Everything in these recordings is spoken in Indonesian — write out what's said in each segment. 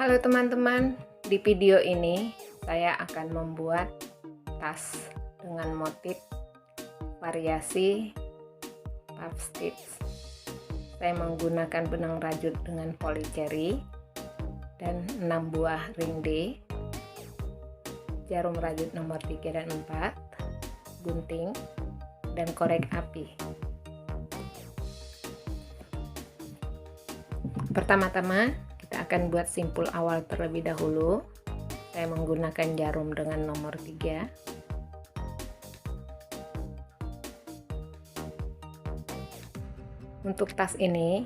Halo teman-teman, di video ini saya akan membuat tas dengan motif variasi puff stitch. Saya menggunakan benang rajut dengan polycherry dan 6 buah ring D, jarum rajut nomor 3 dan 4, gunting, dan korek api. Pertama-tama kita akan buat simpul awal terlebih dahulu. Saya menggunakan jarum dengan nomor 3. Untuk tas ini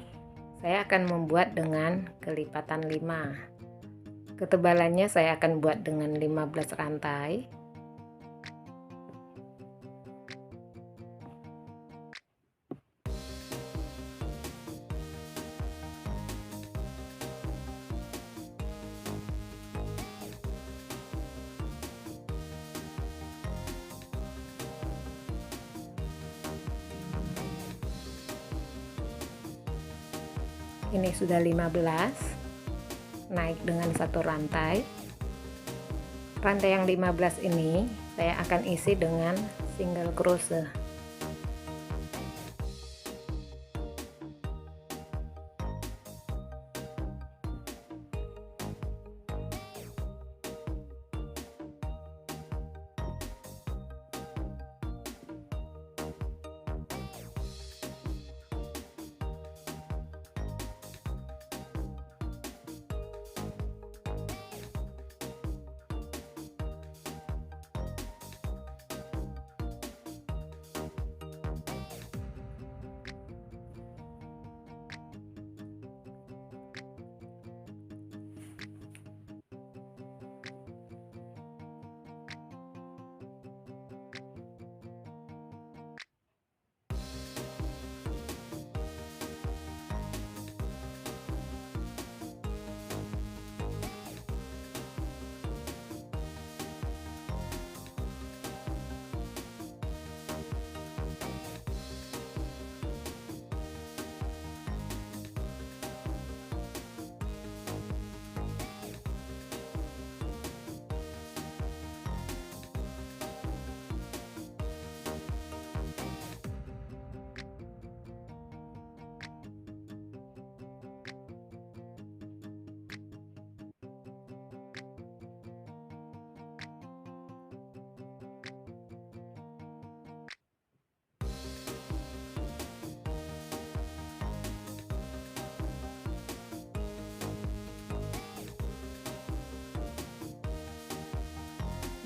saya akan membuat dengan kelipatan 5. Ketebalannya saya akan buat dengan 15 rantai. Ini sudah 15, naik dengan satu rantai. Rantai yang 15 ini saya akan isi dengan single crochet.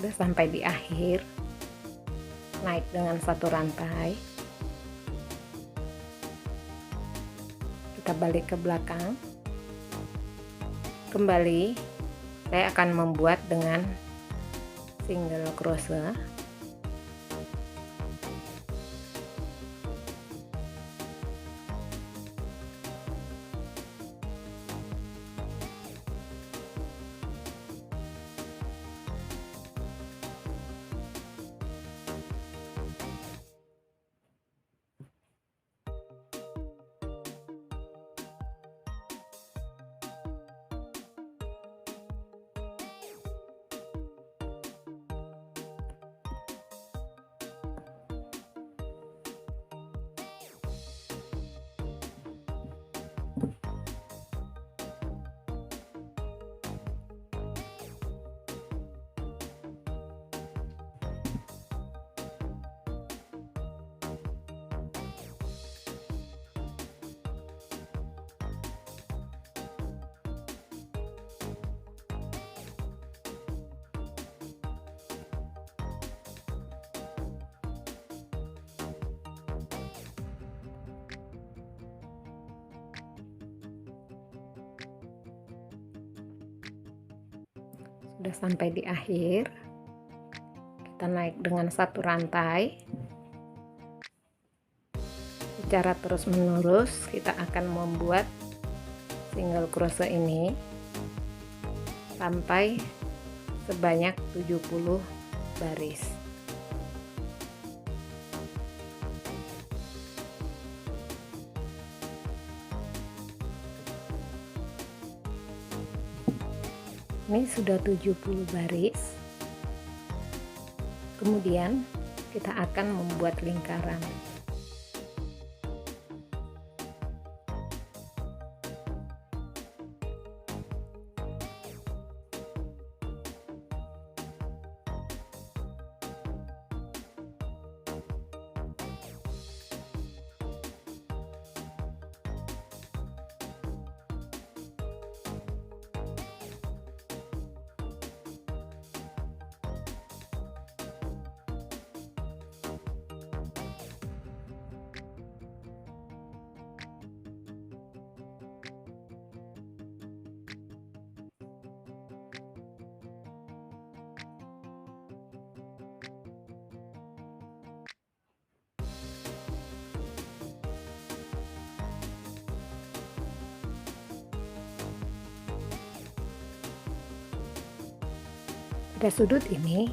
Sudah sampai di akhir, naik dengan satu rantai, kita balik ke belakang. Kembali saya akan membuat dengan single crochet. Sudah sampai di akhir, kita naik dengan satu rantai. Secara terus menerus kita akan membuat single crochet ini sampai sebanyak 70 baris. Ini sudah 70 baris. Kemudian kita akan membuat lingkaran. Pada sudut ini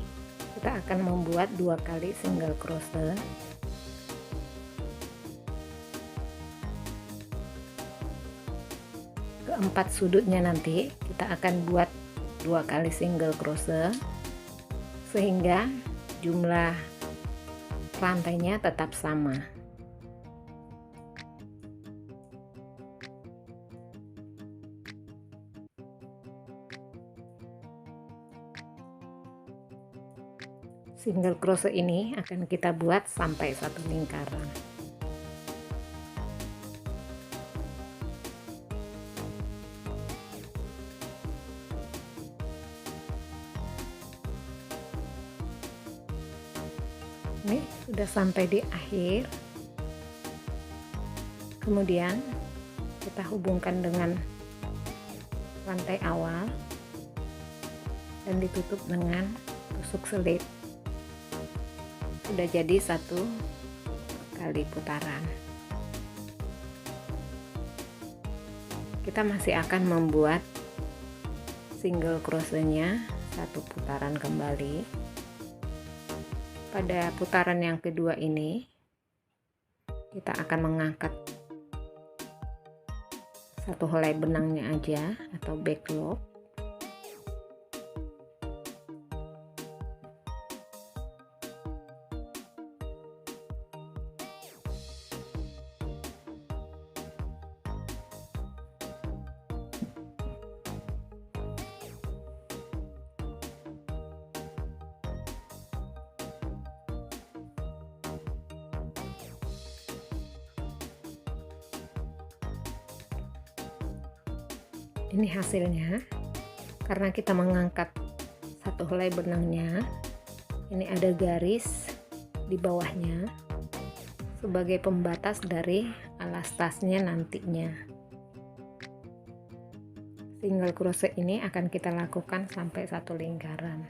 kita akan membuat 2 kali single crochet. Keempat sudutnya nanti kita akan buat 2 kali single crochet sehingga jumlah rantainya tetap sama. Single crochet ini akan kita buat sampai 1 lingkaran. Ini sudah sampai di akhir. Kemudian kita hubungkan dengan rantai awal dan ditutup dengan tusuk selip. Sudah jadi 1 kali putaran. Kita masih akan membuat single crochetnya 1 putaran kembali. Pada putaran yang kedua ini kita akan mengangkat 1 helai benangnya aja atau backlog. Ini hasilnya. Karena kita mengangkat 1 helai benangnya, ini ada garis di bawahnya sebagai pembatas dari alas tasnya nantinya. Single crochet ini akan kita lakukan sampai 1 lingkaran.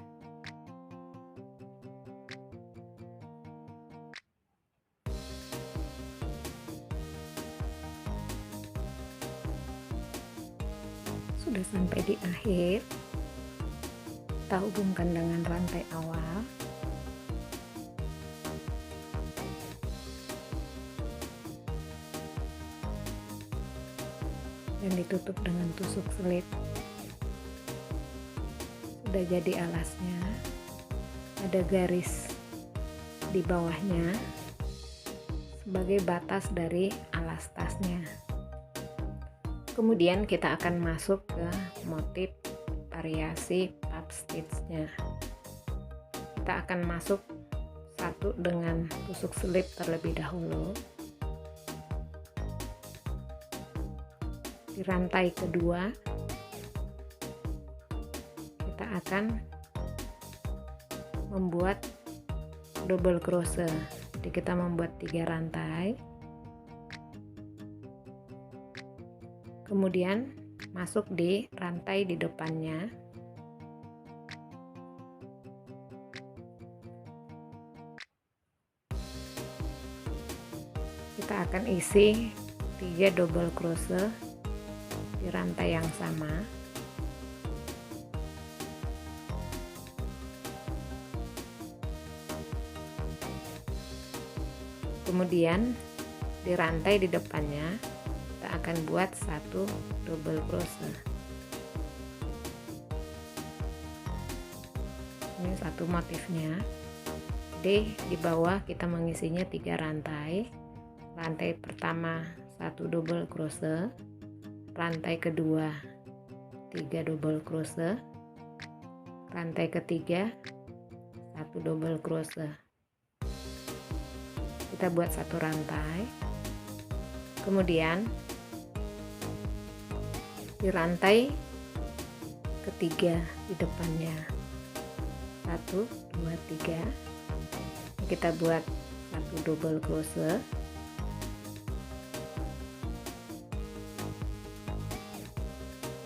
Sudah sampai di akhir, kita hubungkan dengan rantai awal. Dan ditutup dengan tusuk selip. Sudah jadi alasnya. Ada garis di bawahnya sebagai batas dari alas tasnya. Kemudian kita akan masuk ke motif variasi puff stitchnya. Kita akan masuk 1 dengan tusuk selip terlebih dahulu. Di rantai kedua kita akan membuat double crochet. Jadi kita membuat 3 rantai. Kemudian masuk di rantai di depannya. Kita akan isi 3 double crochet di rantai yang sama. Kemudian di rantai di depannya kita akan buat 1 double crochet. satu motifnya. Jadi di bawah kita mengisinya 3 rantai. Rantai pertama 1 double crochet, rantai kedua 3 double crochet, rantai ketiga 1 double crochet. Kita buat satu rantai, kemudian di rantai ketiga di depannya 1 2 3 kita buat 1 double crochet,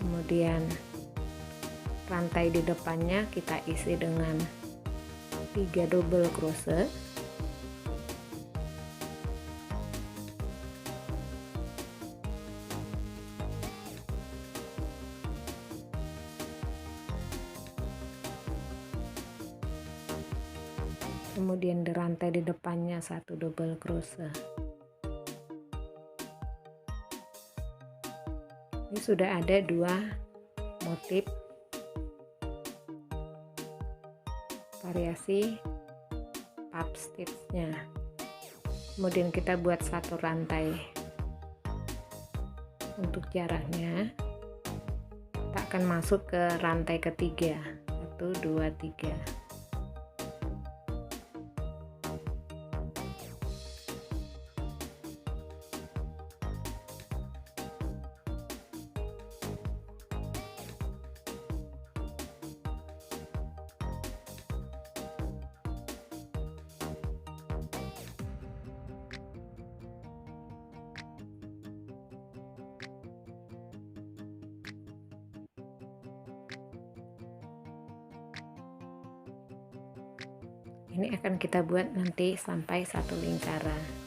kemudian rantai di depannya kita isi dengan 3 double crochet, kemudian di rantai di depannya 1 double crochet. Ini sudah ada 2 motif variasi puff stitchnya. Kemudian kita buat satu rantai untuk jaraknya. Kita akan masuk ke rantai ketiga, 1 2 3. Ini akan kita buat nanti sampai 1 lingkaran.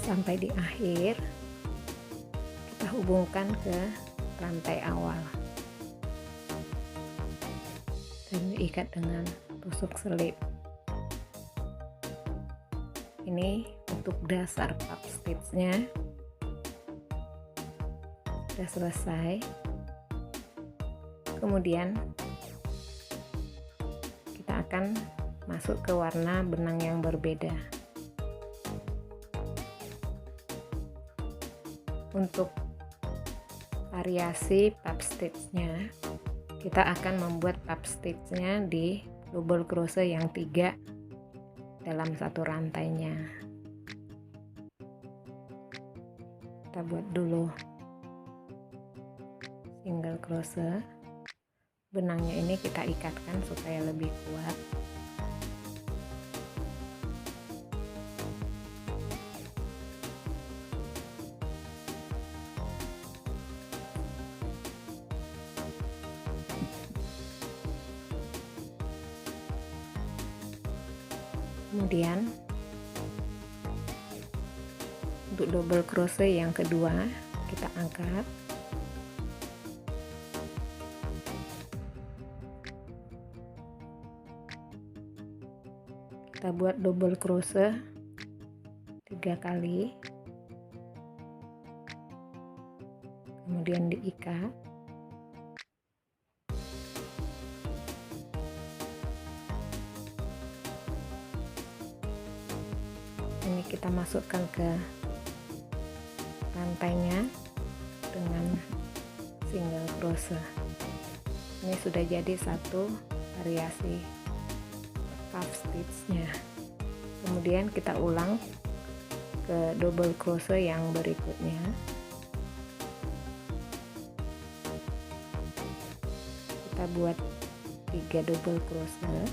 Sampai di akhir kita hubungkan ke rantai awal dan diikat dengan tusuk selip. Ini untuk dasar puff stitchnya sudah selesai. Kemudian kita akan masuk ke warna benang yang berbeda. Untuk variasi puff stitchnya, kita akan membuat puff stitchnya di double crochet yang 3 dalam satu rantainya. Kita buat dulu single crochet. Benangnya ini kita ikatkan supaya lebih kuat. Kemudian untuk double crochet yang kedua kita angkat, kita buat double crochet 3 kali, kemudian diikat. Ini kita masukkan ke rantainya dengan single crochet. Ini sudah jadi satu variasi puff stitchnya. Kemudian kita ulang ke double crochet yang berikutnya. Kita buat 3 double crochet,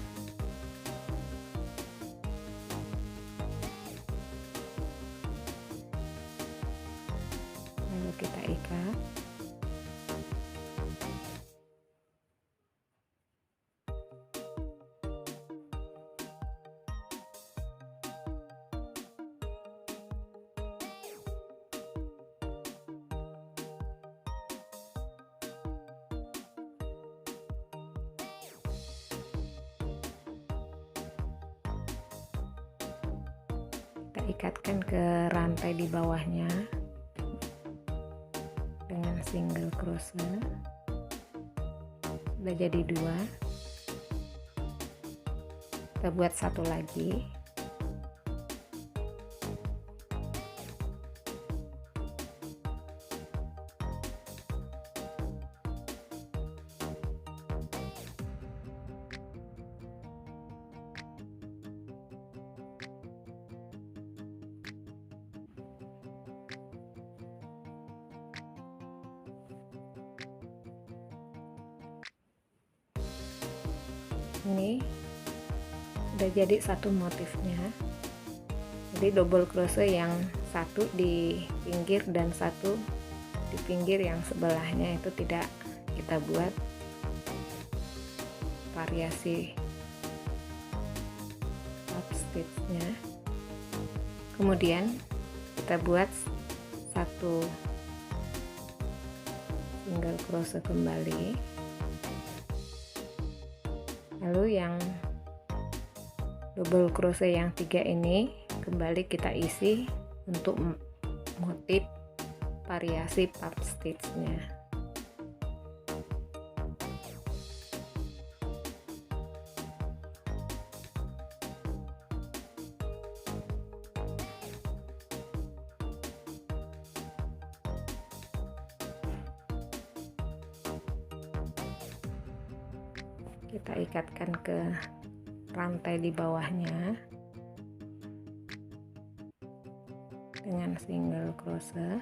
lalu kita ikat. kita ikatkan ke rantai di bawahnya dengan single crochet. Sudah jadi 2, kita buat satu lagi. Ini udah jadi satu motifnya, jadi double crochet yang satu di pinggir dan satu di pinggir yang sebelahnya itu tidak kita buat variasi top stitchnya. Kemudian kita buat satu single crochet kembali. Lalu yang double crochet yang 3 ini kembali kita isi untuk motif variasi puff stitchnya. Kita ikatkan ke rantai di bawahnya dengan single crochet.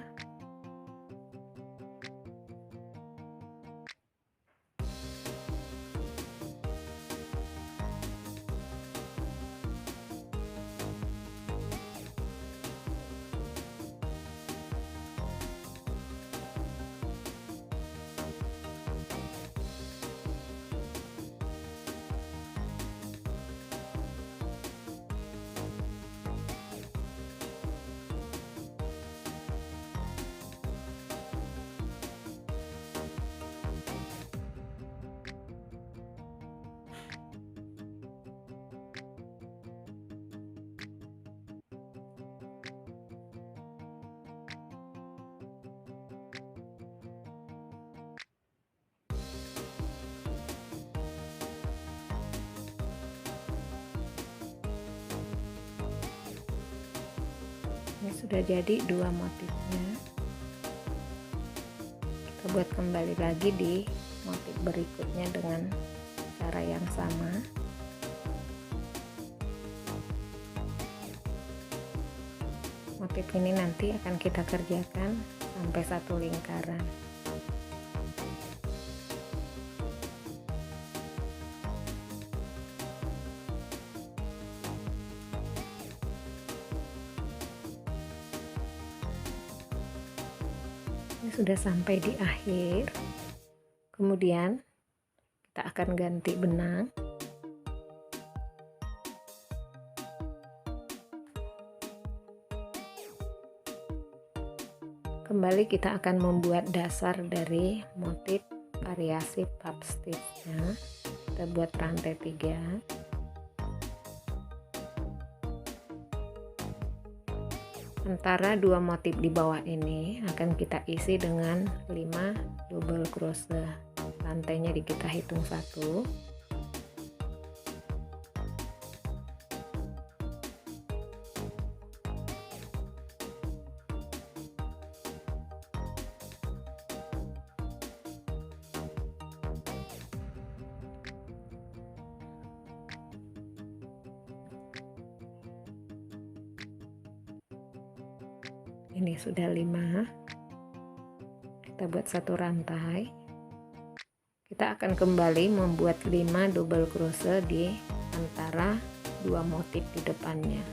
Ini sudah jadi 2 motifnya. Kita buat kembali lagi di motif berikutnya dengan cara yang sama. Motif ini nanti akan kita kerjakan sampai satu lingkaran. Ini sudah sampai di akhir. Kemudian kita akan ganti benang. Kembali kita akan membuat dasar dari motif variasi puff stitchnya. Kita buat rantai 3. Antara 2 motif di bawah ini akan kita isi dengan 5 double crochet. Rantainya kita hitung 1, ini sudah 5. Kita buat satu rantai. Kita akan kembali membuat 5 double crochet di antara 2 motif di depannya.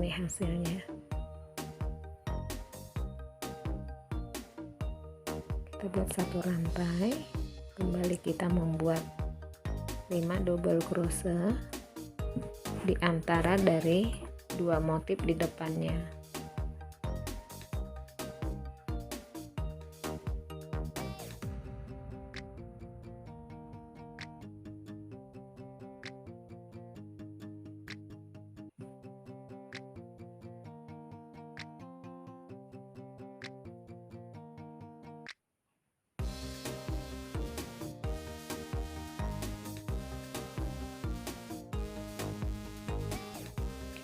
Ini hasilnya. Kita buat satu rantai, kembali kita membuat 5 double crochet di antara dari 2 motif di depannya.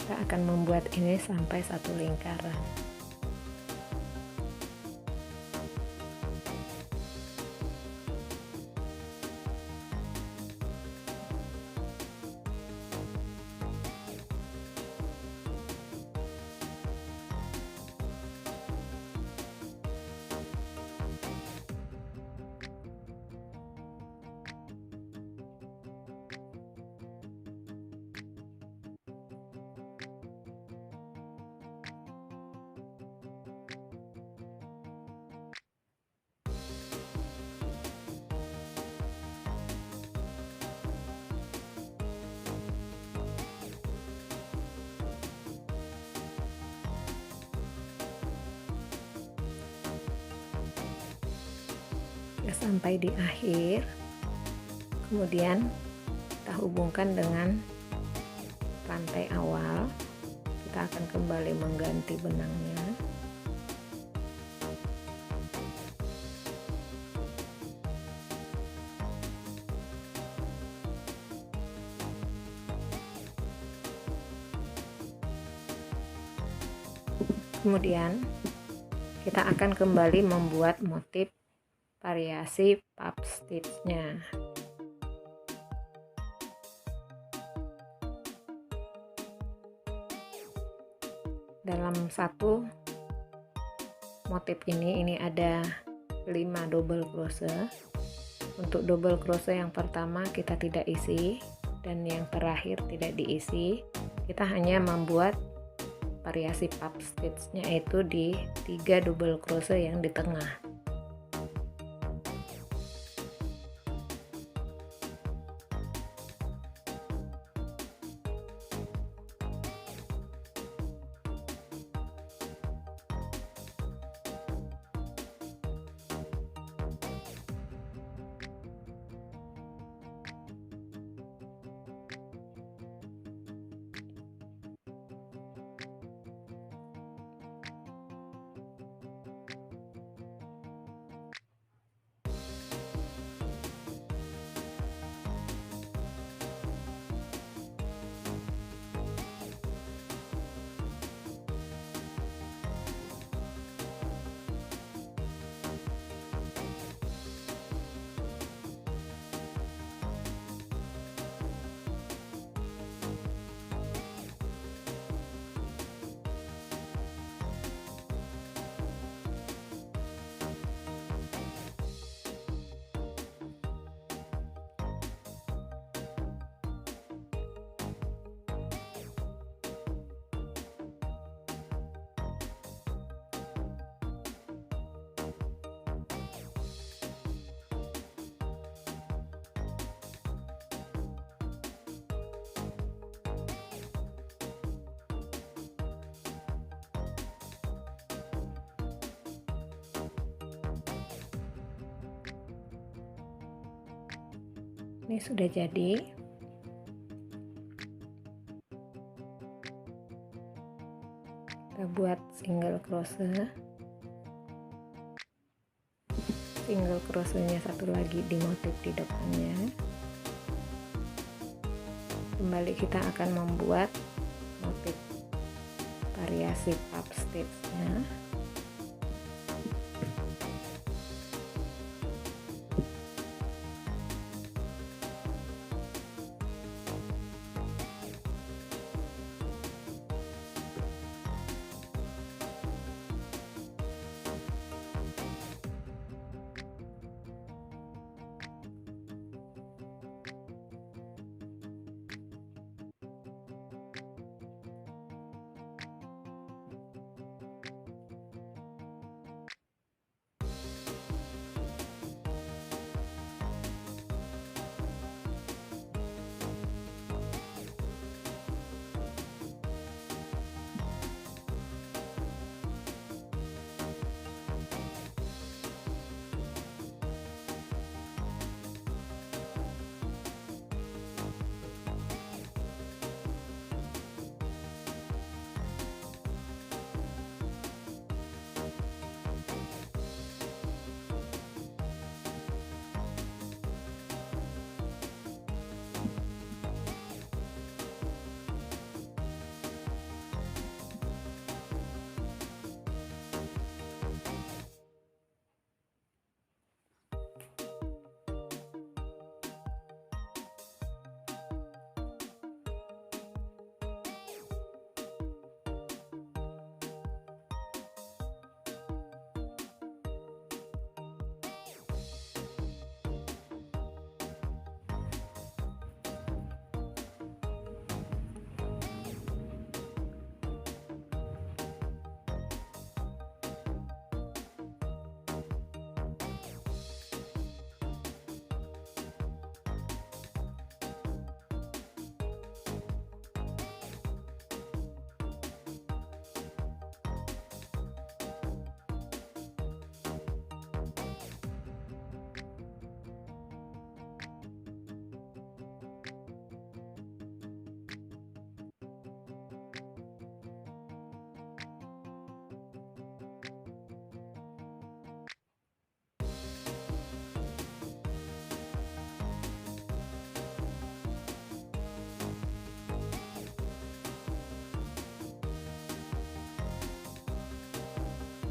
Kita akan membuat ini sampai satu lingkaran. Sampai di akhir, kemudian kita hubungkan dengan rantai awal. Kita akan kembali mengganti benangnya. Kemudian kita akan kembali membuat motif variasi puff stitchnya. Dalam satu motif ini ada 5 double crochet. Untuk double crochet yang pertama kita tidak isi, dan yang terakhir tidak diisi. Kita hanya membuat variasi puff stitchnya itu di 3 double crochet yang di tengah. Ini sudah jadi. Kita buat single crochet. Single crochetnya satu lagi di motif di depannya. Kembali kita akan membuat motif variasi puff stitchnya.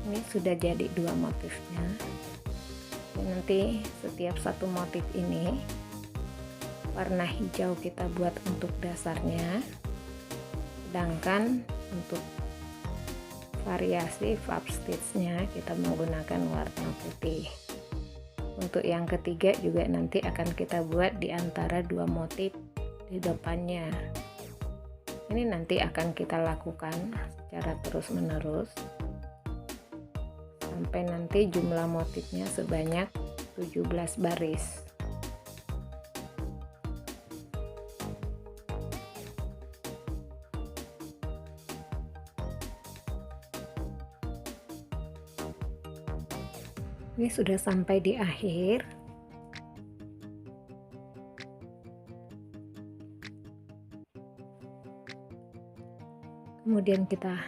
Ini sudah jadi dua motifnya. Dan nanti setiap satu motif ini warna hijau kita buat untuk dasarnya, sedangkan untuk variasi fab stitchnya kita menggunakan warna putih. Untuk yang ketiga juga nanti akan kita buat di antara dua motif di depannya. Ini nanti akan kita lakukan secara terus menerus sampai nanti jumlah motifnya sebanyak 17 baris. Ini sudah sampai di akhir. Kemudian kita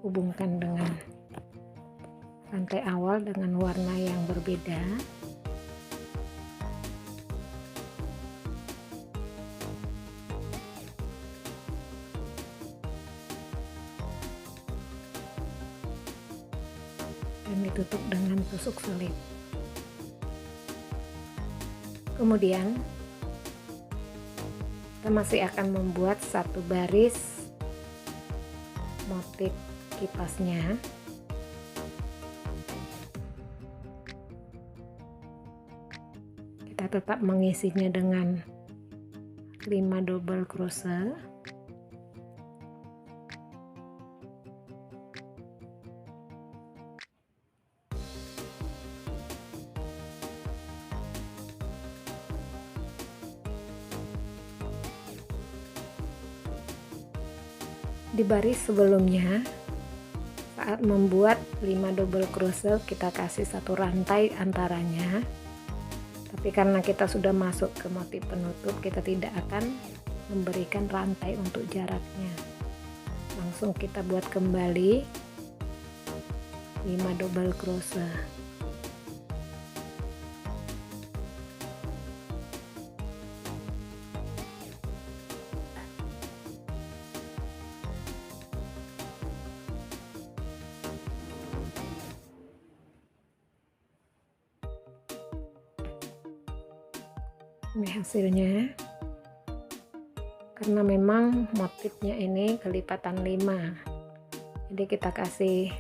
hubungkan dengan rantai awal dengan warna yang berbeda. Dan ditutup dengan tusuk selip. Kemudian kita masih akan membuat satu baris motif kipasnya. Kita tetap mengisinya dengan 5 double crochet. Di baris sebelumnya saat membuat 5 double crochet kita kasih satu rantai antaranya, tapi karena kita sudah masuk ke motif penutup kita tidak akan memberikan rantai untuk jaraknya, langsung kita buat kembali 5 double crochet. Ini hasilnya, karena memang motifnya ini kelipatan 5, jadi kita kasih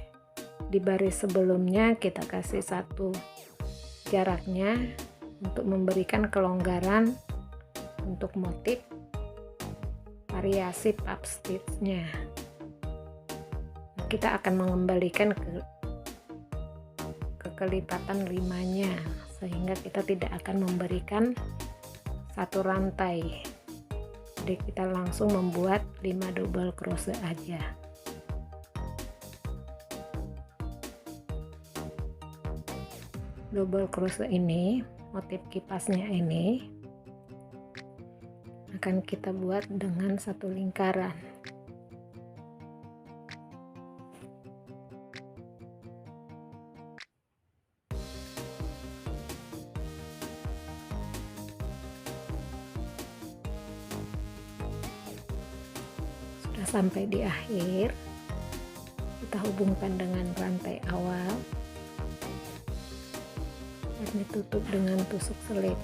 di baris sebelumnya kita kasih satu jaraknya untuk memberikan kelonggaran untuk motif variasi puff stitchnya. Kita akan mengembalikan ke kelipatan 5-nya sehingga kita tidak akan memberikan satu rantai, jadi kita langsung membuat 5 double crochet aja. Double crochet ini, motif kipasnya ini akan kita buat dengan satu lingkaran. Sampai di akhir kita hubungkan dengan rantai awal dan ditutup dengan tusuk selip.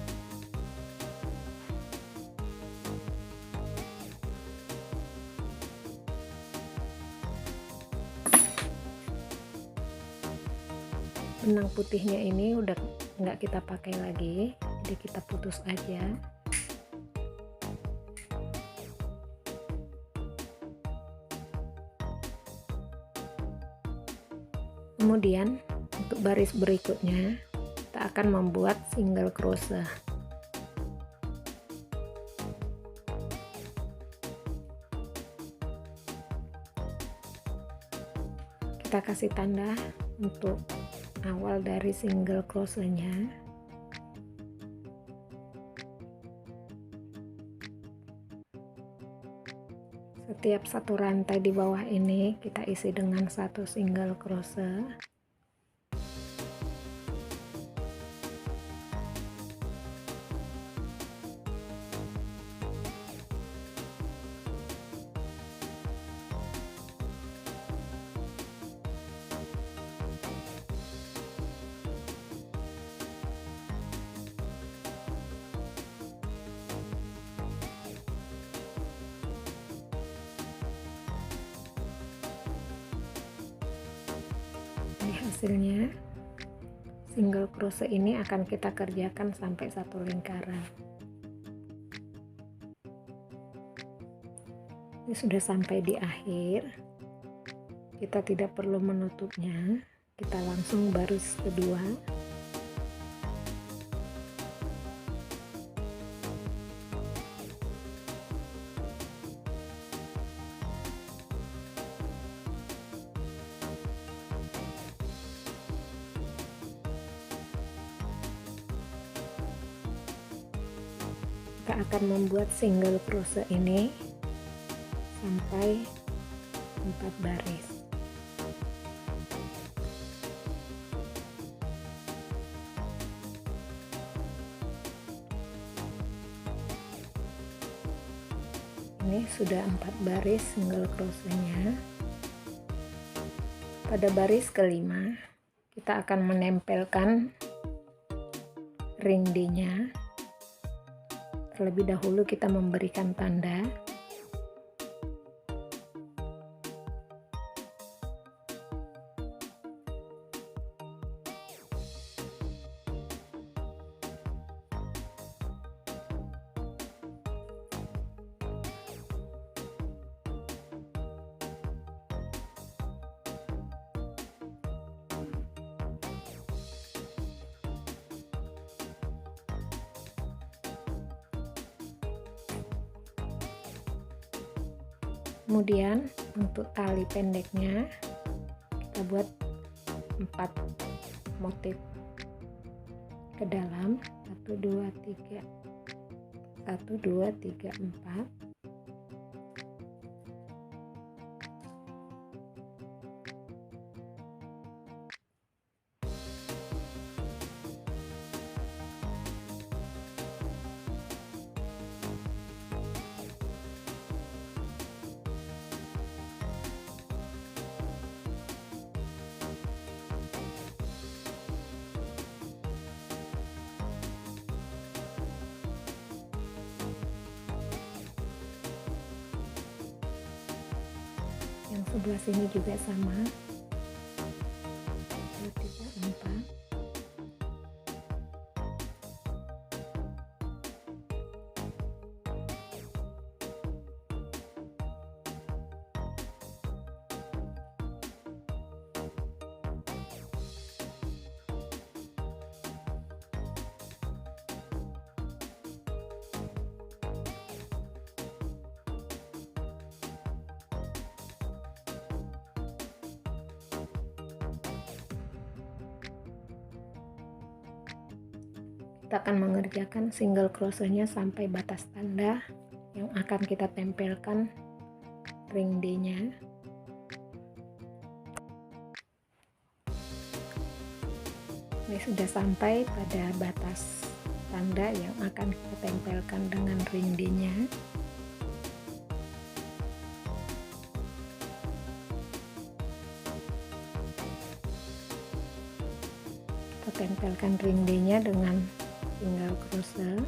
Benang putihnya ini udah nggak kita pakai lagi, jadi kita putus aja. Kemudian untuk baris berikutnya kita akan membuat single crochet. Kita kasih tanda untuk awal dari single crochetnya. Setiap satu rantai di bawah ini kita isi dengan satu single crochet. hasilnya. Single crochet ini akan kita kerjakan sampai satu lingkaran. Ini sudah sampai di akhir. Kita tidak perlu menutupnya, kita langsung baris kedua. Kita akan membuat single crochet ini sampai 4 baris. Ini sudah 4 baris single crochetnya. Pada baris kelima kita akan menempelkan ring D-nya. Terlebih dahulu kita memberikan tanda. Kemudian untuk tali pendeknya kita buat 4 motif ke dalam, 1 2 3 1 2 3 4. Yang sebelah sini juga sama, 2 3 4. Kita akan mengerjakan single crochetnya sampai batas tanda yang akan kita tempelkan ring D-nya. Ini sudah sampai pada batas tanda yang akan kita tempelkan dengan ring D-nya. Kita tempelkan ring D-nya dengan single crochet.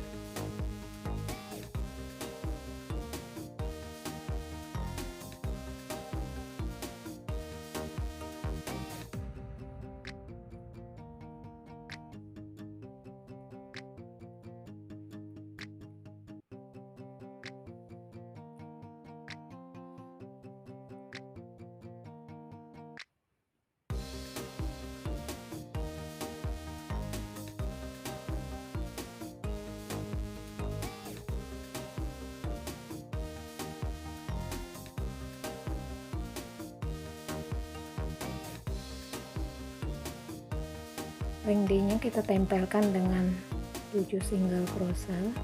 Ring D-nya kita tempelkan dengan 7 single crochet.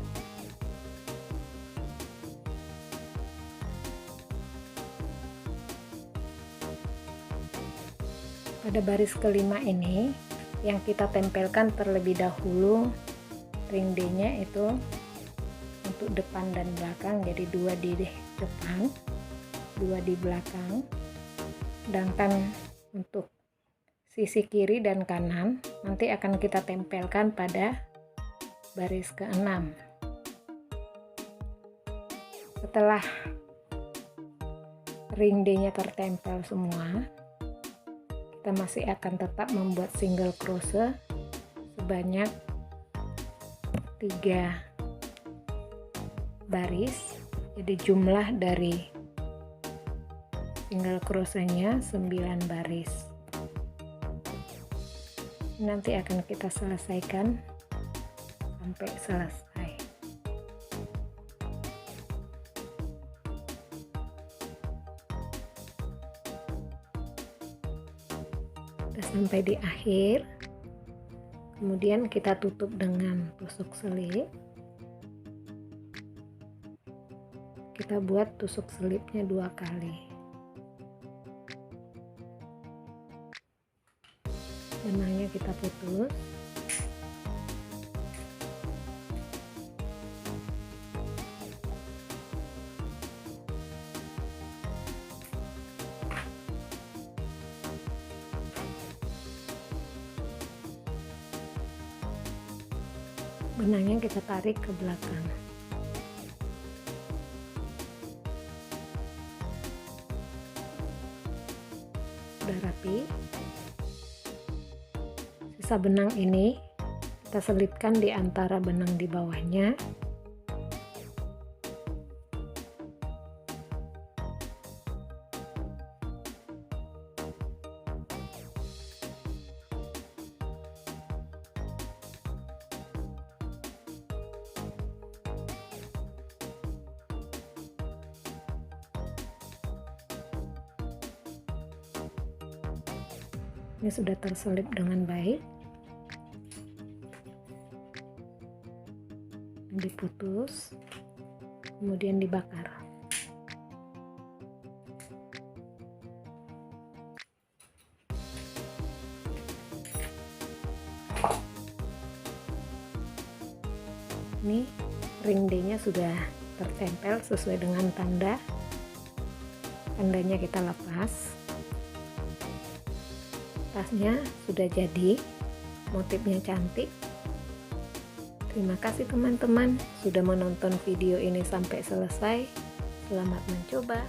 Pada baris kelima ini yang kita tempelkan terlebih dahulu ring D-nya itu untuk depan dan belakang, jadi 2 di depan, 2 di belakang. Sedangkan untuk sisi kiri dan kanan nanti akan kita tempelkan pada baris ke-6. Setelah ring D-nya tertempel semua, kita masih akan tetap membuat single crochet sebanyak 3 baris. Jadi jumlah dari single crochetnya 9 baris. Nanti akan kita selesaikan sampai selesai. Sudah sampai di akhir, kemudian kita tutup dengan tusuk selip. Kita buat tusuk selipnya 2 kali. Benangnya kita putus. Benangnya kita tarik ke belakang. Sudah rapi. Sisa benang ini kita selipkan di antara benang di bawahnya. Ini sudah terselip dengan baik. Diputus, kemudian dibakar. Ini ring D-nya sudah tertempel sesuai dengan tandanya kita lepas. Tasnya sudah jadi, motifnya cantik. Terima kasih teman-teman sudah menonton video ini sampai selesai. Selamat mencoba.